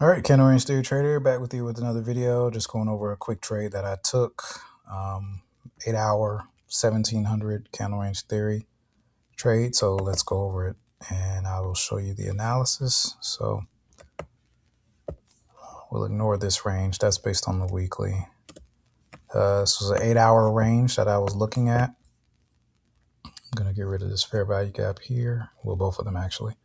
All right, candle range theory trader, back with you with another video. Just going over a quick trade that I took. 8 hour 1700 candle range theory trade. So let's go over it and I will show you the analysis. So we'll ignore this range. That's based on the weekly. This was an 8 hour range that I was looking at. I'm going to get rid of this fair value gap here. Well, both of them actually.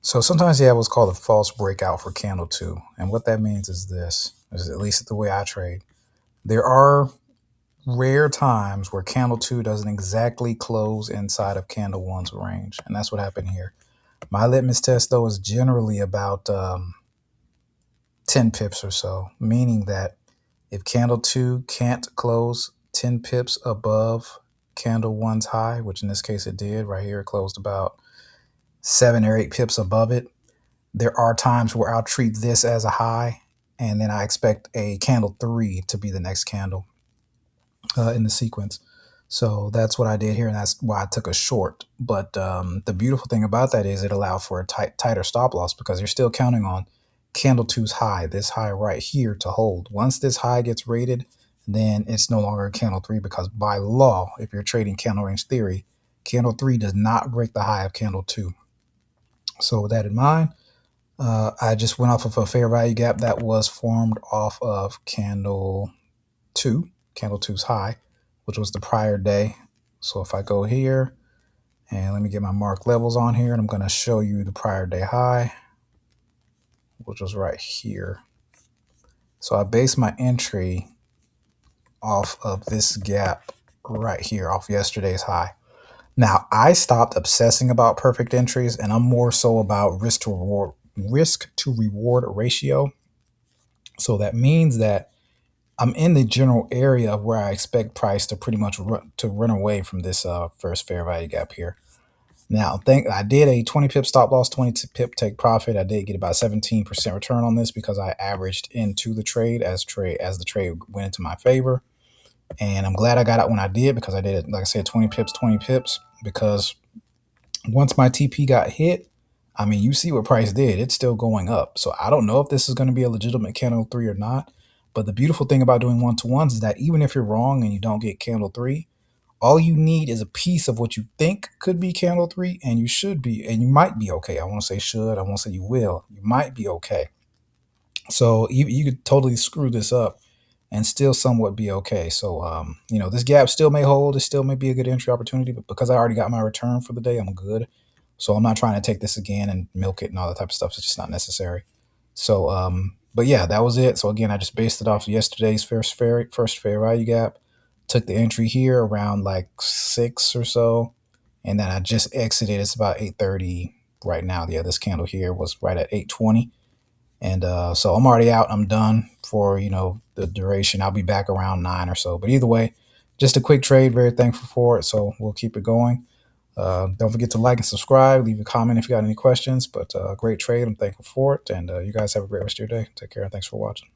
So sometimes you have what's called a false breakout for candle 2. And what that means is this, is at least the way I trade. There are rare times where candle 2 doesn't exactly close inside of candle 1's range. And that's what happened here. My litmus test, though, is generally about 10 pips or so, meaning that if candle 2 can't close 10 pips above candle 1's high, which in this case it did, right here it closed about 7 or 8 pips above it, there are times where I'll treat this as a high, and then I expect a candle 3 to be the next candle in the sequence. So that's what I did here, and that's why I took a short. But the beautiful thing about that is it allowed for a tighter stop loss, because you're still counting on candle 2's high, this high right here, to hold. Once this high gets rated, then it's no longer a candle 3, because by law, if you're trading candle range theory, candle 3 does not break the high of candle 2. So with that in mind, I just went off of a fair value gap that was formed off of candle 2's high, which was the prior day. So if I go here and let me get my mark levels on here, and I'm going to show you the prior day high, which was right here. So I based my entry off of this gap right here, off yesterday's high. Now I stopped obsessing about perfect entries, and I'm more so about risk to reward ratio. So that means that I'm in the general area of where I expect price to pretty much run away from this first fair value gap here. Now, I did a 20 pip stop loss, 20 pip take profit. I did get about 17% return on this because I averaged into the trade as the trade went into my favor. And I'm glad I got out when I did, because I did it, like I said, 20 pips, because once my TP got hit, I mean, you see what price did. It's still going up. So I don't know if this is going to be a legitimate candle 3 or not. But the beautiful thing about doing one-to-ones is that even if you're wrong and you don't get candle 3, all you need is a piece of what you think could be candle 3, and you should be, and you might be okay. I won't say should, I won't say you will. You might be okay. So you could totally screw this up and still somewhat be okay. So, this gap still may hold. It still may be a good entry opportunity, but because I already got my return for the day, I'm good. So I'm not trying to take this again and milk it and all that type of stuff. It's just not necessary. So, but yeah, that was it. So again, I just based it off yesterday's first fair value gap. Took the entry here around like 6 or so, and then I just exited. It's about 8:30 right now. Yeah, this candle here was right at 8:20. And so I'm already out. I'm done for, the duration. I'll be back around 9 or so. But either way, just a quick trade. Very thankful for it. So we'll keep it going. Don't forget to like and subscribe. Leave a comment if you got any questions. But great trade. I'm thankful for it. And you guys have a great rest of your day. Take care. And thanks for watching.